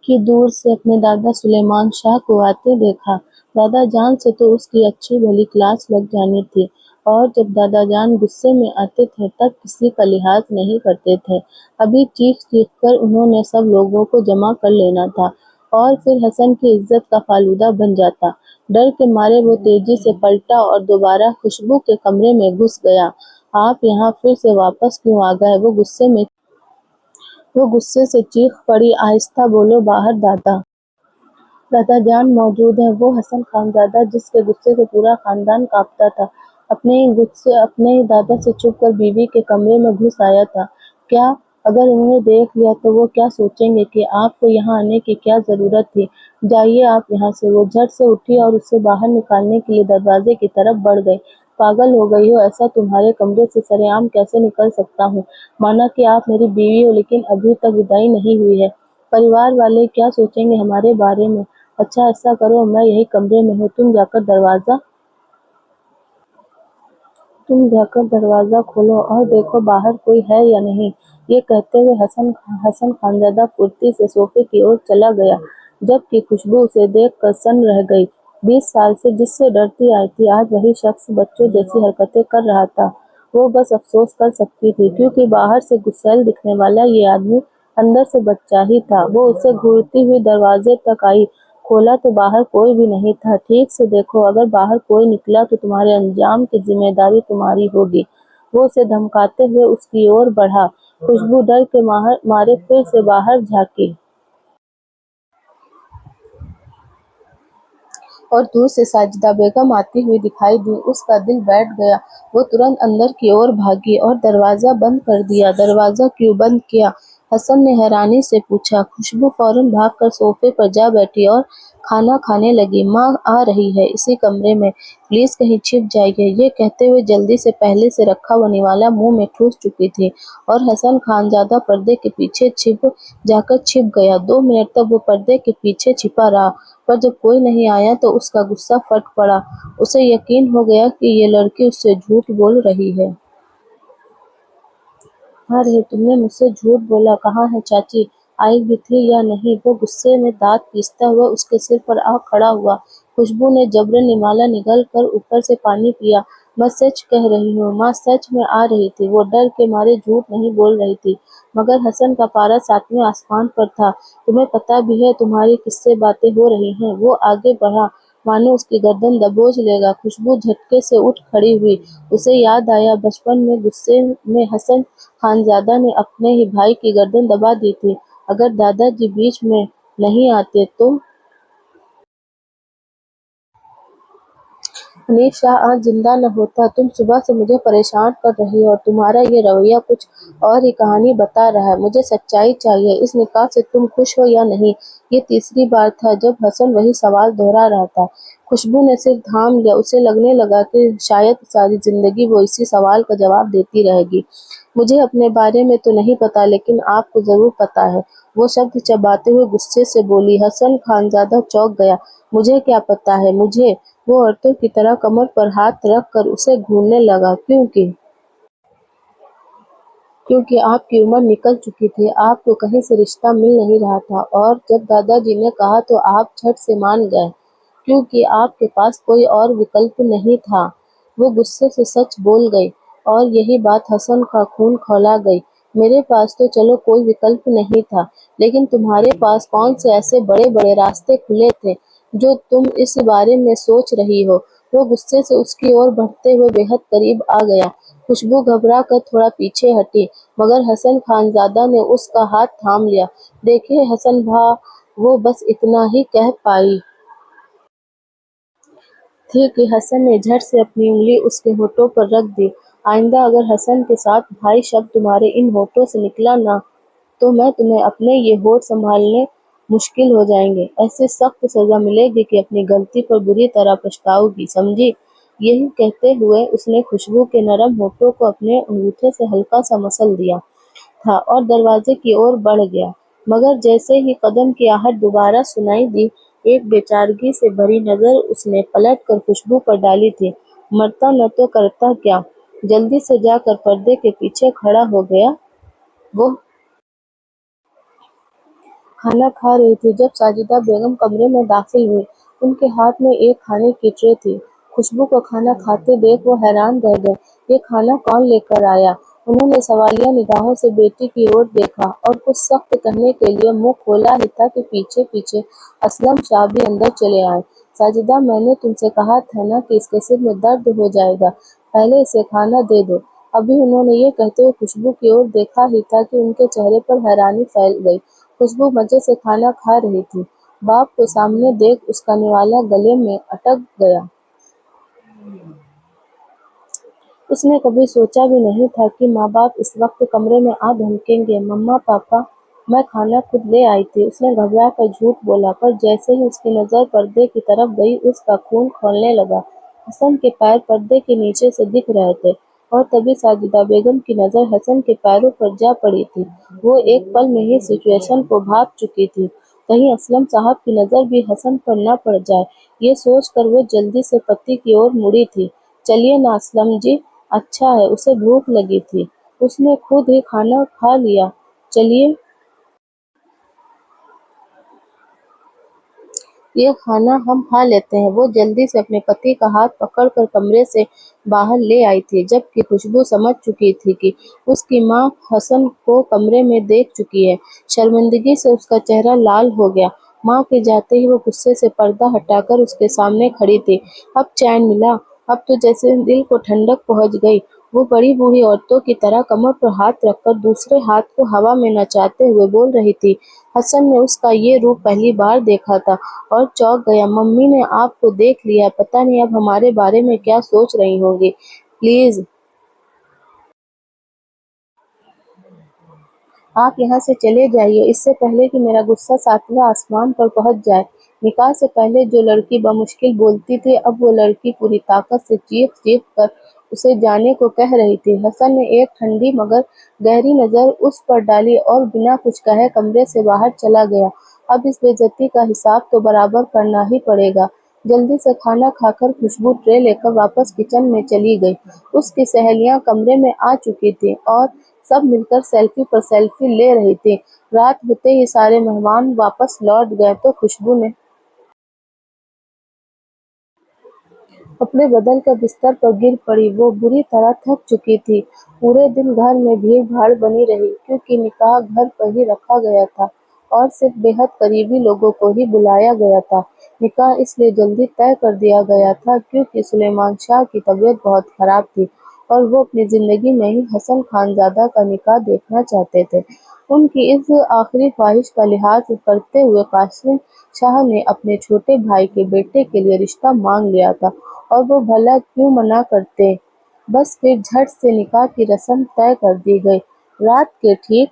कि दूर से अपने दादा सुलेमान शाह को आते देखा। दादा जान से तो उसकी अच्छी भली क्लास लग जानी थी, और जब दादा जान गुस्से में आते थे तब किसी का लिहाज नहीं करते थे। अभी चीख चीख कर उन्होंने सब लोगों को जमा कर लेना था, और फिर हसन की इज्जत का फालूदा बन जाता। डर के मारे वो तेजी से पलटा और दोबारा खुशबू के कमरे में घुस गया। आप यहाँ फिर से वापस क्यों आ गए? वो गुस्से से चीख पड़ी। आहिस्ता बोलो बाहर दादा। दादा जान मौजूद है। वो हसन खानजादा जिसके गुस्से से पूरा खानदान कांपता था, अपने ही दादा से छुप कर बीवी के कमरे में घुस आया था। क्या अगर उन्हें देख लिया तो वो क्या सोचेंगे कि आपको यहाँ आने की क्या जरूरत थी? जाइए आप यहाँ से। वो झट से उठी और उसे बाहर निकालने के लिए दरवाजे की तरफ बढ़ गई। पागल हो गई हो? ऐसा तुम्हारे कमरे से सरेआम कैसे निकल सकता हूँ? माना कि आप मेरी बीवी हो, लेकिन अभी तक विदाई नहीं हुई है। परिवार वाले क्या सोचेंगे हमारे बारे में? अच्छा ऐसा करो, मैं यही कमरे में हूँ, तुम जाकर दरवाजा खोलो और देखो बाहर कोई है या नहीं। ये कहते हुए हसन खानजादा फुर्ती से सोफे की ओर चला गया, जबकि खुशबू उसे देखकर सन्न रह गई। 20 साल से जिससे डरती आई थी, आज वही शख्स बच्चों जैसी हरकतें कर रहा था। वो बस अफसोस कर सकती थी, क्योंकि बाहर से गुस्सैल दिखने वाला ये आदमी अंदर से बच्चा ही था। वो उसे घूरती हुई दरवाजे तक आई। खोला तो बाहर कोई भी नहीं था। ठीक से देखो, अगर बाहर कोई निकला तो तुम्हारे अंजाम की जिम्मेदारी तुम्हारी होगी। वो उसे धमकाते हुए उसकी ओर बढ़ा। खुशबू डर के मारे फिर से बाहर झांकी, और दूर से साजिदा बेगम आती हुई दिखाई दी। उसका दिल बैठ गया। वो तुरंत अंदर की ओर भागी और दरवाजा बंद कर दिया। दरवाजा क्यों बंद किया? हसन ने हैरानी से पूछा। खुशबू फौरन भागकर सोफे पर जा बैठी और खाना खाने लगी। माँ आ रही है इसी कमरे में, प्लीज कहीं छिप जाइए। ये कहते हुए जल्दी से पहले से रखा हुआ निवाला मुंह में ठूस चुकी थी, और हसन खानजादा पर्दे के पीछे छिप गया। 2 मिनट तक वो पर्दे के पीछे छिपा रहा, पर जब कोई नहीं आया तो उसका गुस्सा फट पड़ा। उसे यकीन हो गया कि ये लड़की उससे झूठ बोल रही है। अरे तुमने मुझसे झूठ बोला। कहाँ है चाची? आई भी थी या नहीं? वो गुस्से में दांत पीसता हुआ उसके सिर पर आ खड़ा हुआ। खुशबू ने जबरन निवाला निगल कर ऊपर से पानी पिया। मैं सच कह रही हूँ, माँ सच में आ रही थी। वो डर के मारे झूठ नहीं बोल रही थी। मगर हसन का पारा 7वें आसमान पर था। तुम्हें पता भी है तुम्हारी किससे बातें हो रही हैं? वो आगे बढ़ा, मानो उसकी गर्दन दबोच लेगा। खुशबू झटके से उठ खड़ी हुई। उसे याद आया, बचपन में गुस्से में हसन खानजादा ने अपने ही भाई की गर्दन दबा दी थी। अगर दादाजी बीच में नहीं आते तो हनीफ शाह आज जिंदा न होता। तुम सुबह से मुझे परेशान कर रही हो, और तुम्हारा ये रवैया कुछ और ही कहानी बता रहा है। मुझे सच्चाई चाहिए। इस निकाह से तुम खुश हो या नहीं? ये तीसरी बार था जब हसन वही सवाल दोहरा रहा था। खुशबू ने सिर थाम लिया। उसे लगने लगा कि शायद सारी जिंदगी वो इसी सवाल का जवाब देती रहेगी। मुझे अपने बारे में तो नहीं पता, लेकिन आपको जरूर पता है, वो शब्द चबाते हुए गुस्से से बोली। हसन खानजादा चौंक गया। मुझे क्या पता है? मुझे? वो औरतों की तरह कमर पर हाथ रख कर उसे घूरने लगा। क्योंकि आपकी उम्र निकल चुकी थी, आपको कहीं से रिश्ता मिल नहीं रहा था, और जब दादाजी ने कहा तो आप झट से मान गए, क्योंकि आपके पास कोई और विकल्प नहीं था। वो गुस्से से सच बोल गई, और यही बात हसन का खून खौला गई। मेरे पास तो चलो कोई विकल्प नहीं था, लेकिन तुम्हारे पास कौन से ऐसे बड़े बड़े रास्ते खुले थे जो तुम इस बारे में सोच रही हो? वो गुस्से से उसकी ओर बढ़ते हुए बेहद करीब आ गया। खुशबू घबरा कर थोड़ा पीछे हटी, मगर हसन खानजादा ने उसका हाथ थाम लिया। देखिए हसन भा, वो बस इतना ही कह पाई थी कि हसन ने झट से अपनी उंगली उसके होठों पर रख दी। आइंदा अगर हसन के साथ भाई शब्द तुम्हारे इन होठों से निकला ना, तो मैं तुम्हें अपने ये होठ संभालने मुश्किल हो जाएंगे। ऐसी सख्त सजा मिलेगी कि अपनी गलती पर बुरी तरह पछताओगी, समझी? यही कहते हुए उसने खुशबू के नरम होठों को अपने अंगूठे से हल्का सा मसल दिया था और दरवाजे की ओर बढ़ गया। मगर जैसे ही कदम की आहट दोबारा सुनाई दी, एक बेचारगी से भरी नजर उसने पलट कर खुशबू पर डाली थी। मरता न तो करता क्या? जल्दी से जाकर पर्दे के पीछे खड़ा हो गया वो। खाना खा रही थी जब साजिदा बेगम कमरे में दाखिल हुई। उनके हाथ में एक खाने की ट्रे थी। खुशबू को खाना खाते देख वो हैरान रह गए। ये खाना कौन लेकर आया? उन्होंने सवालिया निगाहों से बेटी की ओर देखा और कुछ सख्त कहने के लिए मुंह खोला ही था कि पीछे पीछे असलम शाह भी अंदर चले आए। साजिदा, मैंने तुमसे कहा था ना कि इसके सिर में दर्द हो जाएगा, पहले इसे खाना दे दो। अभी उन्होंने ये कहते हुए खुशबू की ओर देखा ही था कि उनके चेहरे पर हैरानी फैल गई। खुशबू मजे से खाना खा रही थी। बाप को सामने देख उसका निवाला गले में अटक गया। उसने कभी सोचा भी नहीं था कि माँ बाप इस वक्त कमरे में आ धमकेंगे। मम्मा पापा, मैं खाना खुद ले आई थी, उसने घबरा कर झूठ बोला। पर जैसे ही उसकी नजर पर्दे की तरफ गई उसका खून खौलने लगा। हसन के पैर पर्दे के नीचे से दिख रहे थे और तभी साजिदा बेगम की नजर हसन के पैरों पर जा पड़ी थी। वो एक पल में ही सिचुएशन को भाप चुकी थी। कहीं असलम साहब की नजर भी हसन पर न पड़ जाए, ये सोचकर वो जल्दी से पति की ओर मुड़ी थी। चलिए ना असलम जी, अच्छा है, उसे भूख लगी थी, उसने खुद ही खाना खा लिया। चलिए, ये खाना हम खा लेते हैं। वो जल्दी से अपने पति का हाथ पकड़कर कमरे से बाहर ले आई थी, जबकि खुशबू समझ चुकी थी कि उसकी माँ हसन को कमरे में देख चुकी है। शर्मिंदगी से उसका चेहरा लाल हो गया। माँ के जाते ही वो गुस्से से पर्दा हटाकर उसके सामने खड़ी थी। अब चैन मिला, अब तो जैसे दिल को ठंडक पहुंच गई। वो बड़ी बूढ़ी औरतों की तरह कमर पर हाथ रखकर दूसरे हाथ को हवा में नचाते हुए बोल रही थी। हसन ने उसका ये रूप पहली बार देखा था और चौंक गया। मम्मी ने आपको देख लिया, पता नहीं अब हमारे बारे में क्या सोच रही होंगी। प्लीज आप यहाँ से चले जाइए, इससे पहले कि मेरा गुस्सा सातवें आसमान पर पहुँच जाए। निकाह से पहले जो लड़की बमुश्किल बोलती थी, अब वो लड़की पूरी ताकत से चीख चीख कर उसे जाने को कह रही थी। हसन ने एक ठंडी मगर गहरी नजर उस पर डाली और बिना कुछ कहे कमरे से बाहर चला गया। अब इस बेइज्जती का हिसाब तो बराबर करना ही पड़ेगा। जल्दी से खाना खाकर खुशबू ट्रे लेकर वापस किचन में चली गई। उसकी सहेलियां कमरे में आ चुकी थीं और सब मिलकर सेल्फी पर सेल्फी ले रही थी। रात होते ही सारे मेहमान वापस लौट गए तो खुशबू ने कपड़े बदल कर बिस्तर पर गिर पड़ी। वो बुरी तरह थक चुकी थी। पूरे दिन घर में भीड़ भाड़ बनी रही क्योंकि निकाह घर पर ही रखा गया था और सिर्फ बेहद करीबी लोगों को ही बुलाया गया था। निकाह इसलिए जल्दी तय कर दिया गया था क्योंकि सुलेमान शाह की तबीयत बहुत खराब थी और वो अपनी जिंदगी में ही हसन खानजादा का निकाह देखना चाहते थे। उनकी इस आखिरी ख्वाहिश का लिहाज करते हुए कासिम शाह ने अपने छोटे भाई के बेटे के लिए रिश्ता मांग लिया था और वो भला क्यों मना करते। बस फिर झट से निकाह की रस्म तय कर दी गई। रात के ठीक